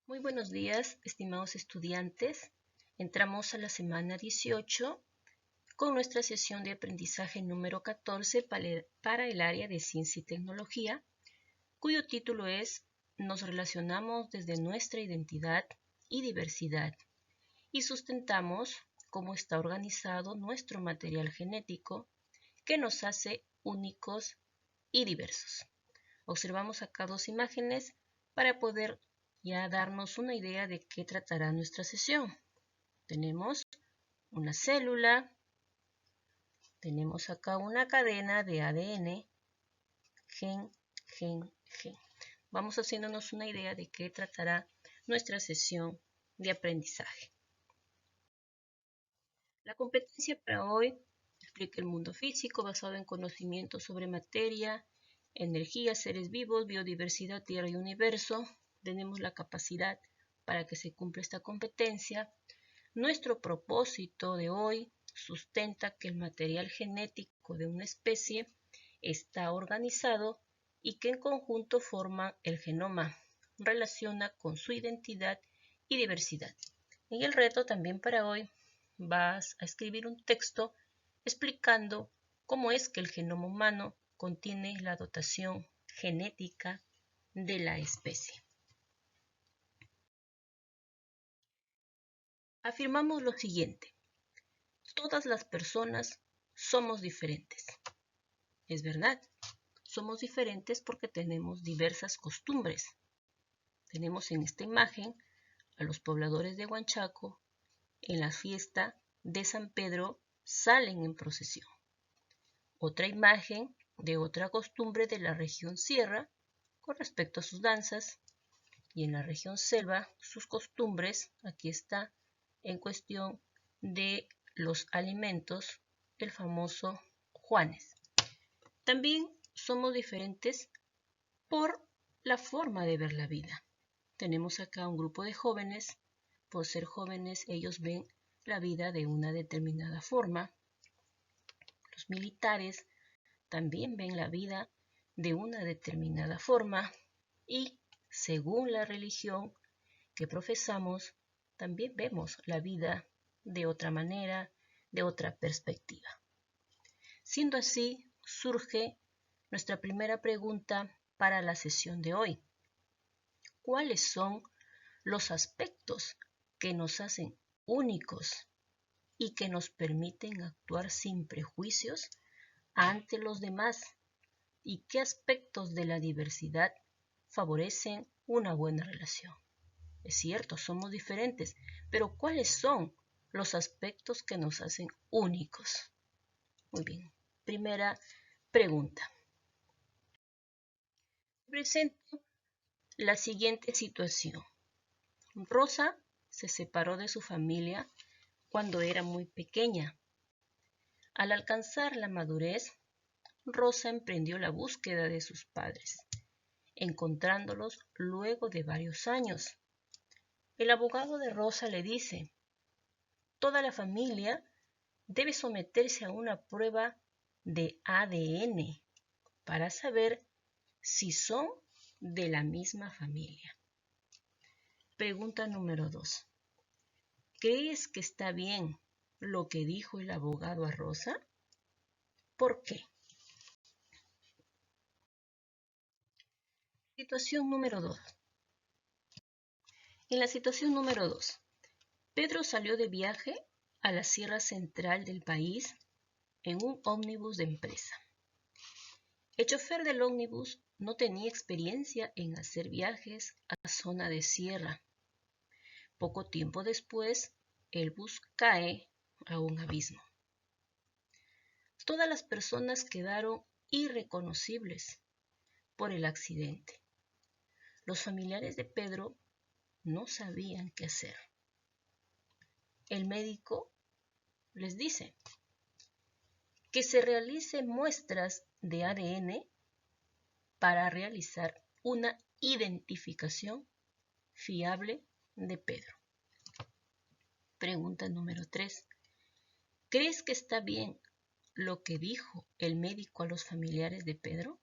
Muy buenos días, estimados estudiantes. Entramos a la semana 18 con nuestra sesión de aprendizaje número 14 para el área de ciencia y tecnología, cuyo título es Nos relacionamos desde nuestra identidad y diversidad y sustentamos cómo está organizado nuestro material genético que nos hace únicos y diversos. Observamos acá dos imágenes para poder ya darnos una idea de qué tratará nuestra sesión. Tenemos una célula, tenemos acá una cadena de ADN, gen. Vamos haciéndonos una idea de qué tratará nuestra sesión de aprendizaje. La competencia para hoy explica el mundo físico basado en conocimientos sobre materia, energía, seres vivos, biodiversidad, tierra y universo. Tenemos la capacidad para que se cumpla esta competencia. Nuestro propósito de hoy sustenta que el material genético de una especie está organizado y que en conjunto forman el genoma, relaciona con su identidad y diversidad. Y el reto también para hoy vas a escribir un texto explicando cómo es que el genoma humano contiene la dotación genética de la especie. Afirmamos lo siguiente: todas las personas somos diferentes. Es verdad, somos diferentes porque tenemos diversas costumbres. Tenemos en esta imagen a los pobladores de Huanchaco en la fiesta de San Pedro salen en procesión. Otra imagen de otra costumbre de la región sierra con respecto a sus danzas, y en la región selva sus costumbres, aquí está, en cuestión de los alimentos, el famoso Juanes. También somos diferentes por la forma de ver la vida. Tenemos acá un grupo de jóvenes. Por ser jóvenes, ellos ven la vida de una determinada forma. Los militares también ven la vida de una determinada forma y, según la religión que profesamos, también vemos la vida de otra manera, de otra perspectiva. Siendo así, surge nuestra primera pregunta para la sesión de hoy. ¿Cuáles son los aspectos que nos hacen únicos y que nos permiten actuar sin prejuicios ante los demás? ¿Y qué aspectos de la diversidad favorecen una buena relación? Es cierto, somos diferentes, pero ¿cuáles son los aspectos que nos hacen únicos? Muy bien, primera pregunta. Presento la siguiente situación. Rosa se separó de su familia cuando era muy pequeña. Al alcanzar la madurez, Rosa emprendió la búsqueda de sus padres, encontrándolos luego de varios años. El abogado de Rosa le dice: toda la familia debe someterse a una prueba de ADN para saber si son de la misma familia. Pregunta número 2. ¿Crees que está bien lo que dijo el abogado a Rosa? ¿Por qué? Situación número 2. En la situación número 2, Pedro salió de viaje a la sierra central del país en un ómnibus de empresa. El chofer del ómnibus no tenía experiencia en hacer viajes a zona de sierra. Poco tiempo después, el bus cae a un abismo. Todas las personas quedaron irreconocibles por el accidente. Los familiares de Pedro no sabían qué hacer. El médico les dice que se realicen muestras de ADN para realizar una identificación fiable de Pedro. Pregunta número 3. ¿Crees que está bien lo que dijo el médico a los familiares de Pedro?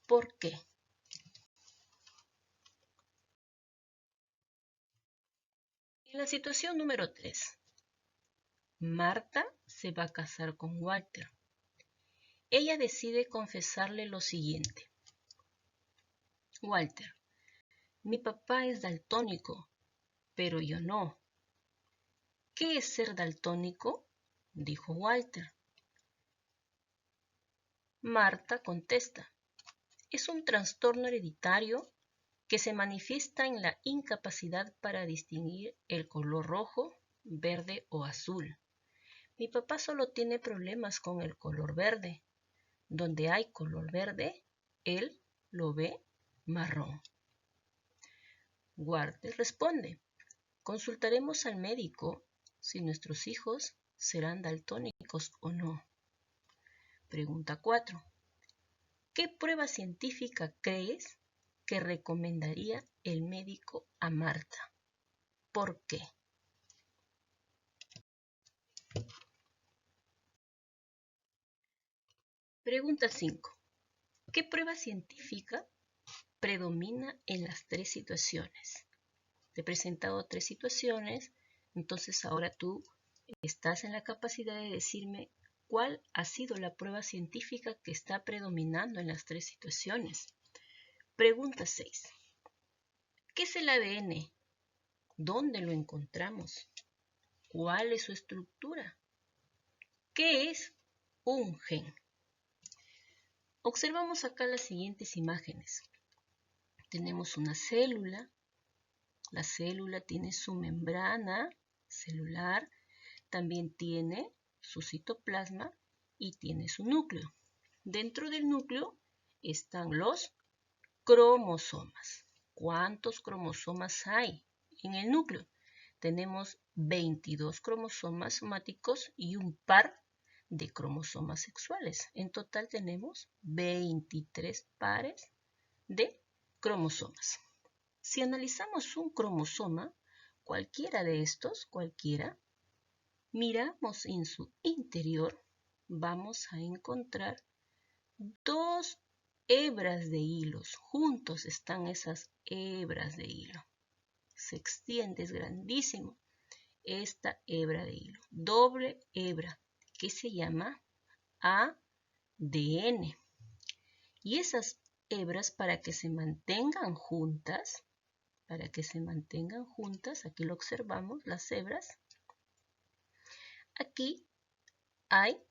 ¿Por qué? La situación número 3. Marta se va a casar con Walter. Ella decide confesarle lo siguiente. Walter, mi papá es daltónico, pero yo no. ¿Qué es ser daltónico?, dijo Walter. Marta contesta, es un trastorno hereditario que se manifiesta en la incapacidad para distinguir el color rojo, verde o azul. Mi papá solo tiene problemas con el color verde. Donde hay color verde, él lo ve marrón. Walter responde, consultaremos al médico si nuestros hijos serán daltónicos o no. Pregunta 4. ¿Qué prueba científica crees que recomendaría el médico a Marta? ¿Por qué? Pregunta 5. ¿Qué prueba científica predomina en las 3 situaciones? Te he presentado 3 situaciones, entonces ahora tú estás en la capacidad de decirme cuál ha sido la prueba científica que está predominando en las 3 situaciones. Pregunta 6. ¿Qué es el ADN? ¿Dónde lo encontramos? ¿Cuál es su estructura? ¿Qué es un gen? Observamos acá las siguientes imágenes. Tenemos una célula. La célula tiene su membrana celular, también tiene su citoplasma y tiene su núcleo. Dentro del núcleo están los cromosomas. ¿Cuántos cromosomas hay en el núcleo? Tenemos 22 cromosomas somáticos y un par de cromosomas sexuales. En total tenemos 23 pares de cromosomas. Si analizamos un cromosoma, cualquiera de estos, miramos en su interior, vamos a encontrar 2 hebras de hilos. Juntos están esas hebras de hilo. Se extiende, es grandísimo esta hebra de hilo. Doble hebra, que se llama ADN. Y esas hebras, para que se mantengan juntas, aquí lo observamos, las hebras. Aquí hay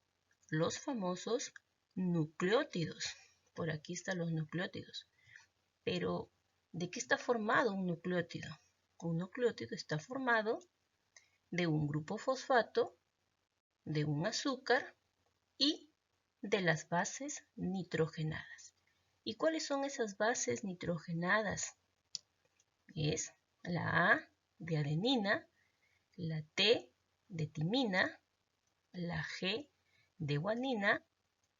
los famosos nucleótidos. Por aquí están los nucleótidos. Pero, ¿de qué está formado un nucleótido? Un nucleótido está formado de un grupo fosfato, de un azúcar y de las bases nitrogenadas. ¿Y cuáles son esas bases nitrogenadas? Es la A de adenina, la T de timina, la G de guanina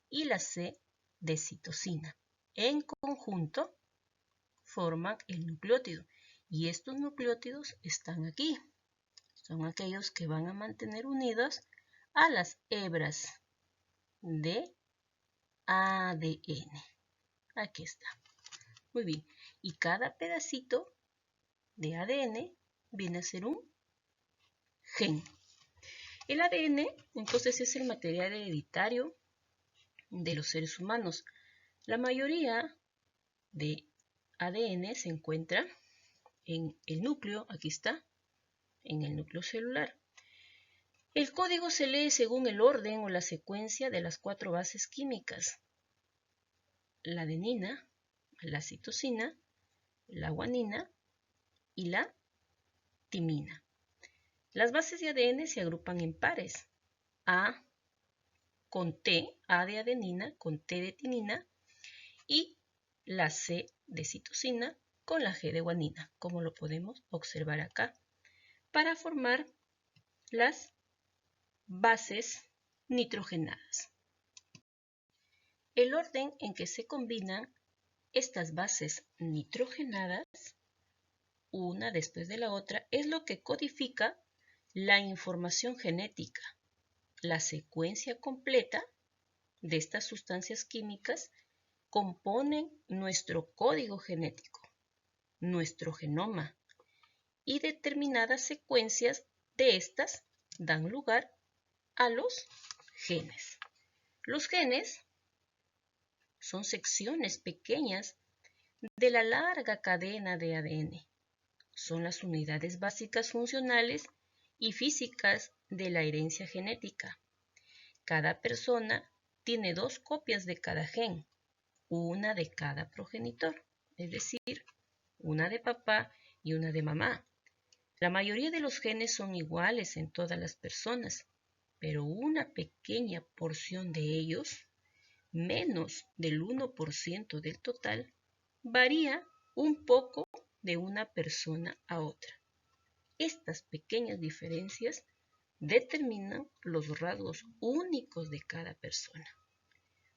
y la C de citosina. En conjunto forman el nucleótido y estos nucleótidos están aquí. Son aquellos que van a mantener unidos a las hebras de ADN. Aquí está. Muy bien. Y cada pedacito de ADN viene a ser un gen. El ADN, entonces, es el material hereditario de los seres humanos. La mayoría de ADN se encuentra en el núcleo, aquí está, en el núcleo celular. El código se lee según el orden o la secuencia de las 4 bases químicas: la adenina, la citosina, la guanina y la timina. Las bases de ADN se agrupan en pares: A con T, A de adenina con T de timina, y la C de citosina con la G de guanina, como lo podemos observar acá, para formar las bases nitrogenadas. El orden en que se combinan estas bases nitrogenadas, una después de la otra, es lo que codifica la información genética. La secuencia completa de estas sustancias químicas componen nuestro código genético, nuestro genoma, y determinadas secuencias de estas dan lugar a los genes. Los genes son secciones pequeñas de la larga cadena de ADN. Son las unidades básicas funcionales y físicas de la herencia genética. Cada persona tiene 2 copias de cada gen, una de cada progenitor, es decir, una de papá y una de mamá. La mayoría de los genes son iguales en todas las personas, pero una pequeña porción de ellos, menos del 1% del total, varía un poco de una persona a otra. Estas pequeñas diferencias determinan los rasgos únicos de cada persona.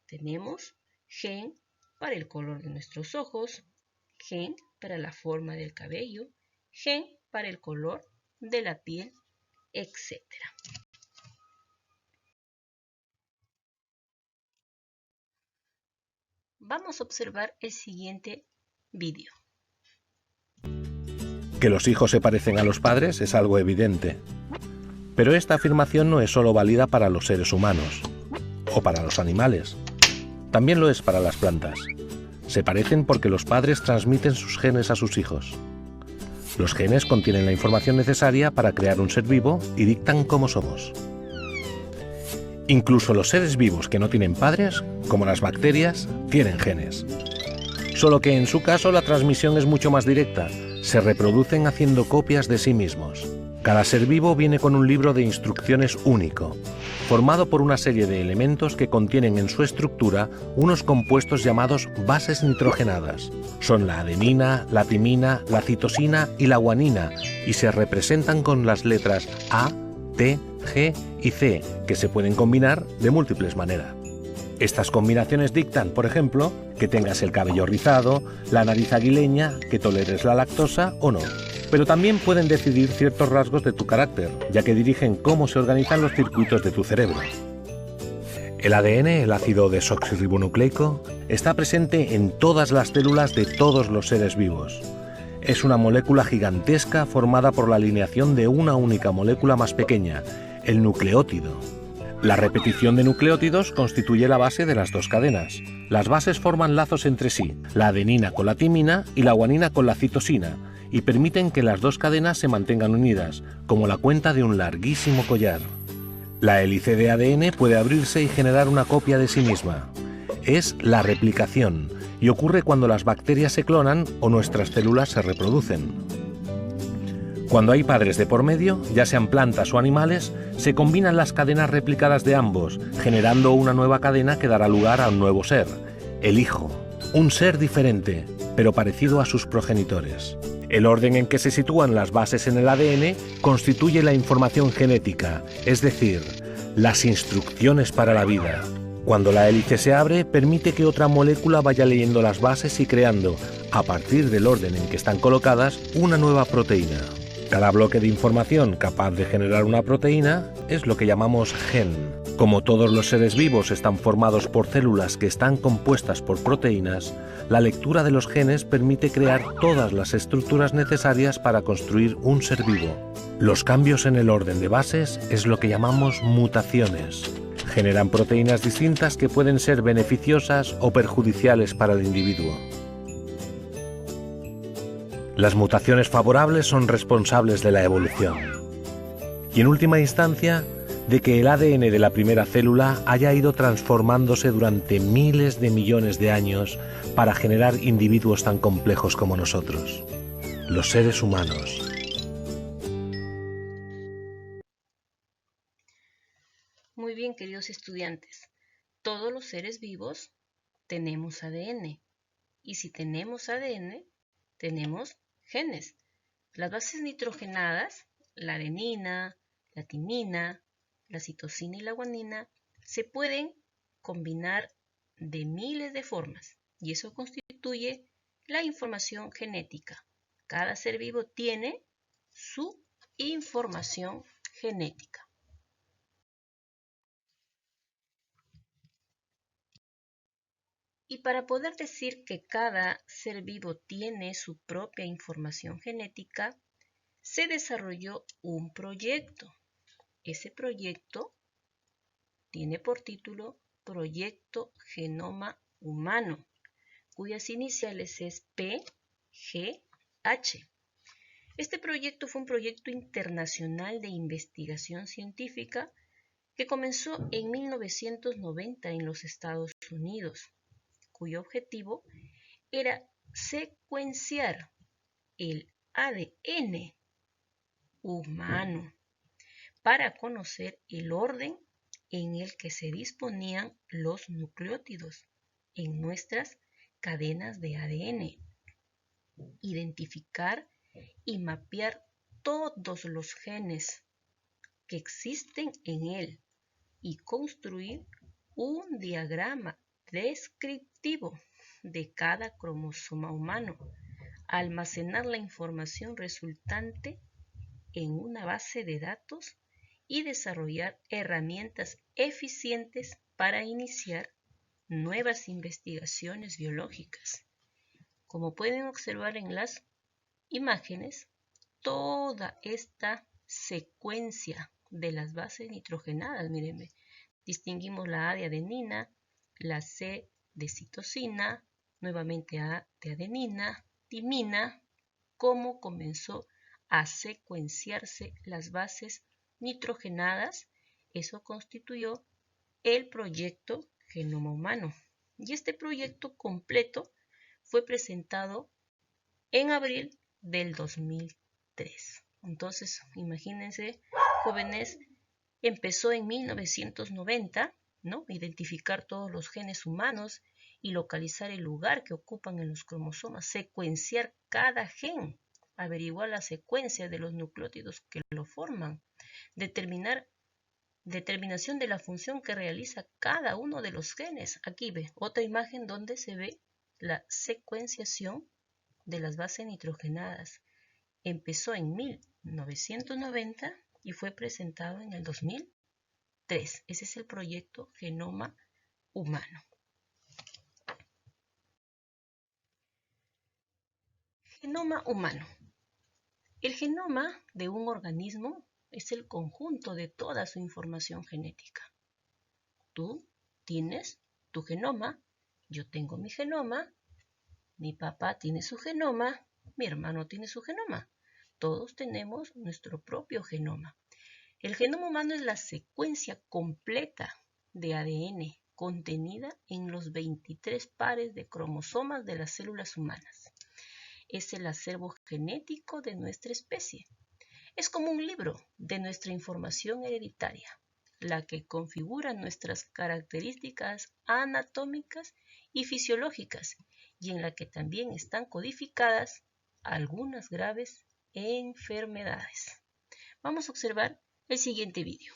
Tenemos gen para el color de nuestros ojos, gen para la forma del cabello, gen para el color de la piel, etc. Vamos a observar el siguiente vídeo. Que los hijos se parecen a los padres es algo evidente. Pero esta afirmación no es solo válida para los seres humanos o para los animales. También lo es para las plantas. Se parecen porque los padres transmiten sus genes a sus hijos. Los genes contienen la información necesaria para crear un ser vivo y dictan cómo somos. Incluso los seres vivos que no tienen padres, como las bacterias, tienen genes. Solo que en su caso la transmisión es mucho más directa. Se reproducen haciendo copias de sí mismos. Cada ser vivo viene con un libro de instrucciones único, formado por una serie de elementos que contienen en su estructura unos compuestos llamados bases nitrogenadas. Son la adenina, la timina, la citosina y la guanina, y se representan con las letras A, T, G y C, que se pueden combinar de múltiples maneras. Estas combinaciones dictan, por ejemplo, que tengas el cabello rizado, la nariz aguileña, que toleres la lactosa o no. Pero también pueden decidir ciertos rasgos de tu carácter, ya que dirigen cómo se organizan los circuitos de tu cerebro. El ADN, el ácido desoxirribonucleico, está presente en todas las células de todos los seres vivos. Es una molécula gigantesca formada por la alineación de una única molécula más pequeña, el nucleótido. La repetición de nucleótidos constituye la base de las 2 cadenas. Las bases forman lazos entre sí, la adenina con la timina y la guanina con la citosina, y permiten que las 2 cadenas se mantengan unidas, como la cuenta de un larguísimo collar. La hélice de ADN puede abrirse y generar una copia de sí misma. Es la replicación, y ocurre cuando las bacterias se clonan o nuestras células se reproducen. Cuando hay padres de por medio, ya sean plantas o animales, se combinan las cadenas replicadas de ambos, generando una nueva cadena que dará lugar a un nuevo ser, el hijo. Un ser diferente, pero parecido a sus progenitores. El orden en que se sitúan las bases en el ADN constituye la información genética, es decir, las instrucciones para la vida. Cuando la hélice se abre, permite que otra molécula vaya leyendo las bases y creando, a partir del orden en que están colocadas, una nueva proteína. Cada bloque de información capaz de generar una proteína es lo que llamamos gen. Como todos los seres vivos están formados por células que están compuestas por proteínas, la lectura de los genes permite crear todas las estructuras necesarias para construir un ser vivo. Los cambios en el orden de bases es lo que llamamos mutaciones. Generan proteínas distintas que pueden ser beneficiosas o perjudiciales para el individuo. Las mutaciones favorables son responsables de la evolución. Y en última instancia, de que el ADN de la primera célula haya ido transformándose durante miles de millones de años para generar individuos tan complejos como nosotros, los seres humanos. Muy bien, queridos estudiantes. Todos los seres vivos tenemos ADN. Y si tenemos ADN, tenemos genes. Las bases nitrogenadas, la adenina, la timina, la citosina y la guanina, se pueden combinar de miles de formas y eso constituye la información genética. Cada ser vivo tiene su información genética. Y para poder decir que cada ser vivo tiene su propia información genética, se desarrolló un proyecto. Ese proyecto tiene por título Proyecto Genoma Humano, cuyas iniciales es PGH. Este proyecto fue un proyecto internacional de investigación científica que comenzó en 1990 en los Estados Unidos, cuyo objetivo era secuenciar el ADN humano para conocer el orden en el que se disponían los nucleótidos en nuestras cadenas de ADN, identificar y mapear todos los genes que existen en él y construir un diagrama descriptivo de cada cromosoma humano, almacenar la información resultante en una base de datos y desarrollar herramientas eficientes para iniciar nuevas investigaciones biológicas. Como pueden observar en las imágenes, toda esta secuencia de las bases nitrogenadas, mírenme, distinguimos la A de adenina, la C de citosina, nuevamente A de adenina, timina, cómo comenzó a secuenciarse las bases nitrogenadas. Eso constituyó el proyecto Genoma Humano. Y este proyecto completo fue presentado en abril del 2003. Entonces, imagínense, jóvenes, empezó en 1990, ¿no? Identificar todos los genes humanos y localizar el lugar que ocupan en los cromosomas, secuenciar cada gen, averiguar la secuencia de los nucleótidos que lo forman, determinación de la función que realiza cada uno de los genes. Aquí ve otra imagen donde se ve la secuenciación de las bases nitrogenadas. Empezó en 1990 y fue presentado en el 2003. Ese es el proyecto Genoma Humano. Genoma humano. El genoma de un organismo es el conjunto de toda su información genética. Tú tienes tu genoma, yo tengo mi genoma, mi papá tiene su genoma, mi hermano tiene su genoma. Todos tenemos nuestro propio genoma. El genoma humano es la secuencia completa de ADN contenida en los 23 pares de cromosomas de las células humanas. Es el acervo genético de nuestra especie. Es como un libro de nuestra información hereditaria, la que configura nuestras características anatómicas y fisiológicas, y en la que también están codificadas algunas graves enfermedades. Vamos a observar el siguiente vídeo.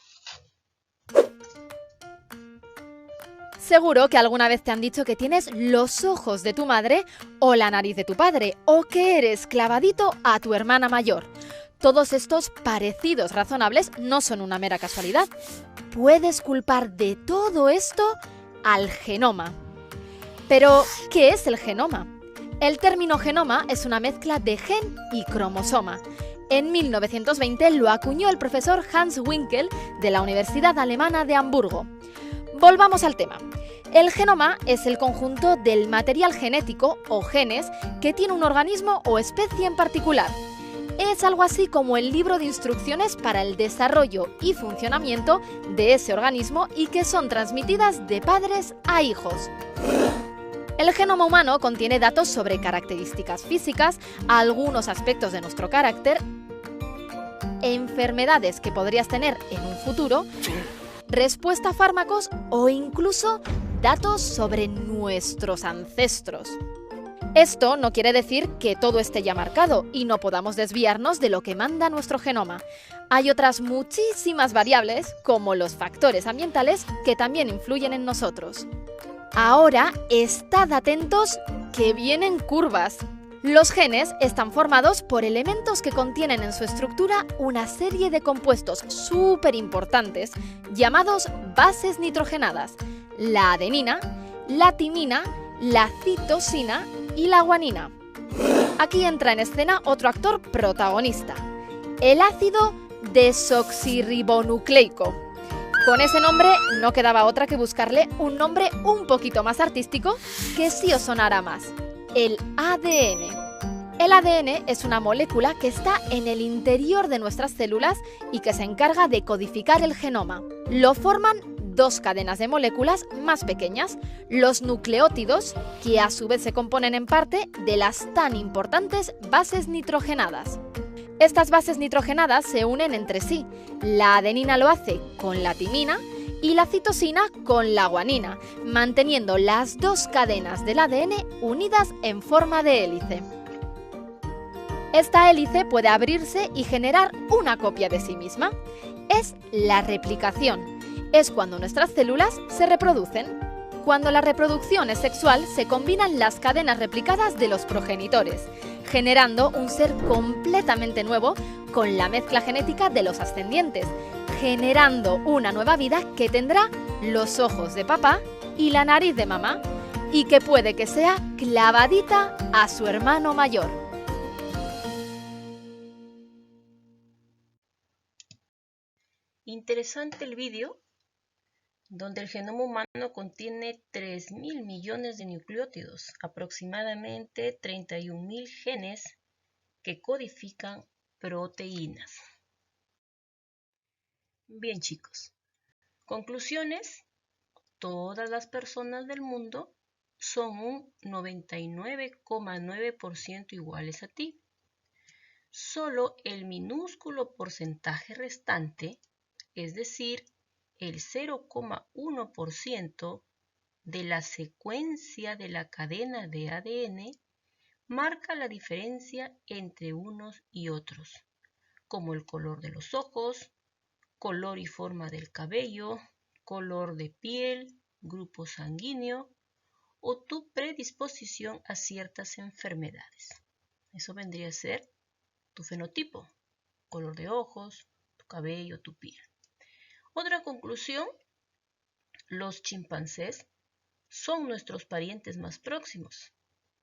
Seguro que alguna vez te han dicho que tienes los ojos de tu madre o la nariz de tu padre, o que eres clavadito a tu hermana mayor. Todos estos parecidos razonables no son una mera casualidad. Puedes culpar de todo esto al genoma. Pero, ¿qué es el genoma? El término genoma es una mezcla de gen y cromosoma. En 1920 lo acuñó el profesor Hans Winkel de la Universidad Alemana de Hamburgo. Volvamos al tema. El genoma es el conjunto del material genético o genes que tiene un organismo o especie en particular. Es algo así como el libro de instrucciones para el desarrollo y funcionamiento de ese organismo y que son transmitidas de padres a hijos. El genoma humano contiene datos sobre características físicas, algunos aspectos de nuestro carácter, enfermedades que podrías tener en un futuro, respuesta a fármacos o incluso datos sobre nuestros ancestros. Esto no quiere decir que todo esté ya marcado y no podamos desviarnos de lo que manda nuestro genoma. Hay otras muchísimas variables, como los factores ambientales, que también influyen en nosotros. Ahora, estad atentos que vienen curvas. Los genes están formados por elementos que contienen en su estructura una serie de compuestos súper importantes llamados bases nitrogenadas: la adenina, la timina, la citosina y la guanina. Aquí entra en escena otro actor protagonista, el ácido desoxirribonucleico. Con ese nombre no quedaba otra que buscarle un nombre un poquito más artístico que sí os sonara más: el ADN. El ADN es una molécula que está en el interior de nuestras células y que se encarga de codificar el genoma. Lo forman dos cadenas de moléculas más pequeñas, los nucleótidos, que a su vez se componen en parte de las tan importantes bases nitrogenadas. Estas bases nitrogenadas se unen entre sí. La adenina lo hace con la timina y la citosina con la guanina, manteniendo las dos cadenas del ADN unidas en forma de hélice. Esta hélice puede abrirse y generar una copia de sí misma. Es la replicación. Es cuando nuestras células se reproducen. Cuando la reproducción es sexual, se combinan las cadenas replicadas de los progenitores, generando un ser completamente nuevo con la mezcla genética de los ascendientes, generando una nueva vida que tendrá los ojos de papá y la nariz de mamá, y que puede que sea clavadita a su hermano mayor. Interesante el vídeo, donde el genoma humano contiene 3.000 millones de nucleótidos, aproximadamente 31.000 genes que codifican proteínas. Bien, chicos, conclusiones: todas las personas del mundo son un 99,9% iguales a ti. Solo el minúsculo porcentaje restante, es decir, el 0,1% de la secuencia de la cadena de ADN, marca la diferencia entre unos y otros, como el color de los ojos, color y forma del cabello, color de piel, grupo sanguíneo o tu predisposición a ciertas enfermedades. Eso vendría a ser tu fenotipo, color de ojos, tu cabello, tu piel. Otra conclusión: los chimpancés son nuestros parientes más próximos.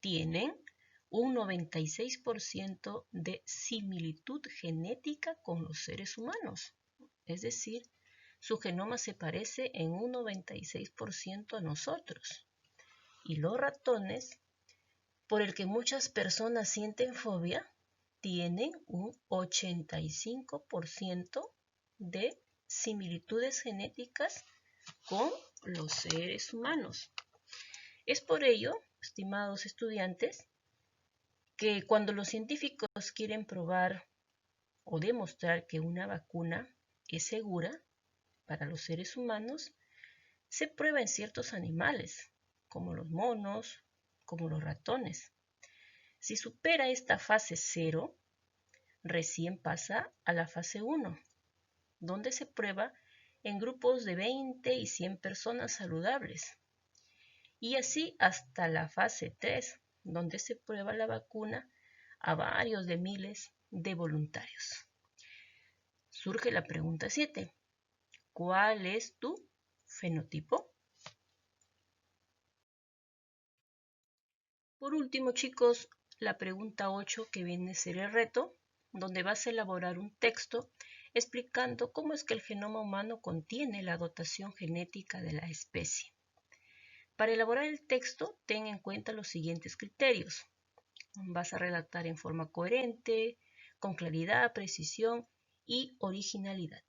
Tienen un 96% de similitud genética con los seres humanos. Es decir, su genoma se parece en un 96% a nosotros. Y los ratones, por el que muchas personas sienten fobia, tienen un 85% de similitudes genéticas con los seres humanos. Es por ello, estimados estudiantes, que cuando los científicos quieren probar o demostrar que una vacuna es segura para los seres humanos, se prueba en ciertos animales, como los monos, como los ratones. Si supera esta fase 0, recién pasa a la fase 1, donde se prueba en grupos de 20 y 100 personas saludables. Y así hasta la fase 3, donde se prueba la vacuna a varios de miles de voluntarios. Surge la pregunta 7. ¿Cuál es tu fenotipo? Por último, chicos, la pregunta 8, que viene a ser el reto, donde vas a elaborar un texto explicando cómo es que el genoma humano contiene la dotación genética de la especie. Para elaborar el texto, ten en cuenta los siguientes criterios. Vas a redactar en forma coherente, con claridad, precisión y originalidad,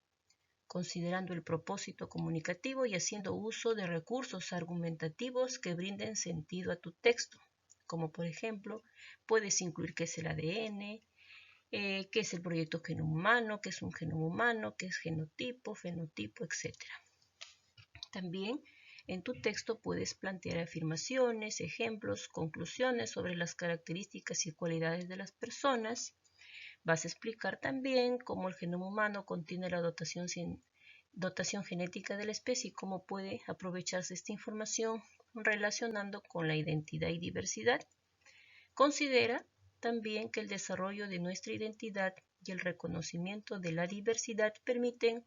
considerando el propósito comunicativo y haciendo uso de recursos argumentativos que brinden sentido a tu texto, como por ejemplo, puedes incluir qué es el ADN, qué es el proyecto genoma humano, qué es un genoma humano, qué es genotipo, fenotipo, etc. También en tu texto puedes plantear afirmaciones, ejemplos, conclusiones sobre las características y cualidades de las personas. Vas a explicar también cómo el genoma humano contiene la dotación genética de la especie y cómo puede aprovecharse esta información relacionando con la identidad y diversidad. Considera también que el desarrollo de nuestra identidad y el reconocimiento de la diversidad permiten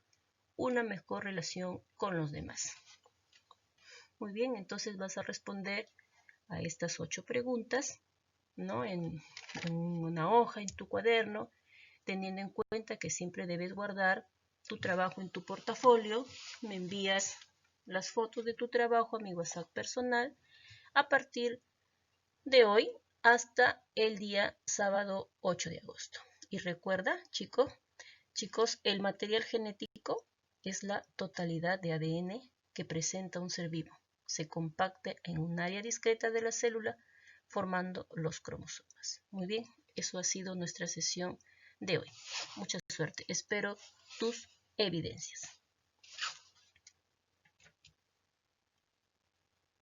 una mejor relación con los demás. Muy bien, entonces vas a responder a estas 8 preguntas, ¿no? En una hoja, en tu cuaderno, teniendo en cuenta que siempre debes guardar tu trabajo en tu portafolio. Me envías las fotos de tu trabajo a mi WhatsApp personal a partir de hoy hasta el día sábado 8 de agosto. Y recuerda, chicos, el material genético es la totalidad de ADN que presenta un ser vivo. Se compacta en un área discreta de la célula formando los cromosomas. Muy bien, eso ha sido nuestra sesión de hoy. Mucha suerte. Espero tus evidencias.